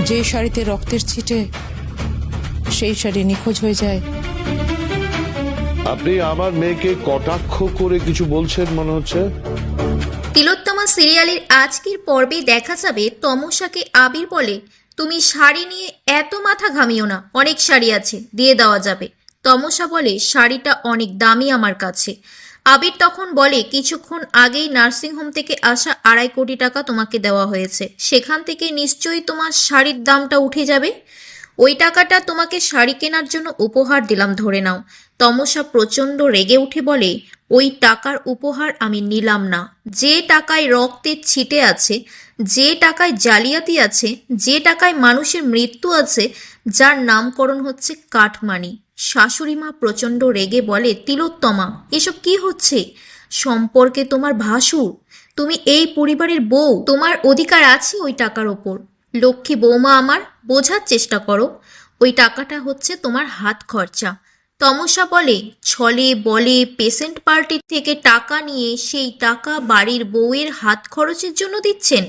যে শাড়িতে রক্তের ছিটে সেই শাড়ি নিখোঁজ হয়ে যায়। আপনি আমার মেয়েকে কটাক্ষ করে কিছু বলছেন মনে হচ্ছে। তিলোত্তমা সিরিয়ালের আজকের পর্বে দেখা যাবে তমসাকে আবির বলে, তুমি শাড়ি নিয়ে এত মাথা ঘামিও না, অনেক শাড়ি আছে, দিয়ে দেওয়া যাবে। তমসা বলে, শাড়িটা অনেক দামি আমার কাছে। আবির তখন বলে, কিছুক্ষণ আগেই নার্সিংহোম থেকে আসা 2.5 কোটি টাকা তোমাকে দেওয়া হয়েছে, সেখান থেকে নিশ্চয়ই তোমার শাড়ির দামটা উঠে যাবে। ওই টাকাটা তোমাকে শাড়ি কেনার জন্য উপহার দিলাম ধরে নাও। তমসা প্রচণ্ড রেগে উঠে বলে, ওই টাকার উপহার আমি নিলাম না। যে টাকায় রক্তের ছিটে আছে, যে টাকায় জালিয়াতি আছে, যে টাকায় মানুষের মৃত্যু আছে, যার নামকরণ হচ্ছে কাটমানি। শাশুড়ি মা প্রচণ্ড রেগে বলে, তিলোত্তমা, এসব কি হচ্ছে? সম্পর্কে তোমার ভাসুর, তুমি এই পরিবারের বউ, তোমার অধিকার আছে ওই টাকার ওপর। লক্ষ্মী বৌমা আমার, বোঝার চেষ্টা করো। ওই টাকাটা হচ্ছে তোমার হাত খরচা। তমসা বলে, ছলে বলে পেশেন্ট পার্টির থেকে টাকা নিয়ে সেই টাকা বাড়ির বউয়ের হাত খরচের জন্য দিচ্ছেন?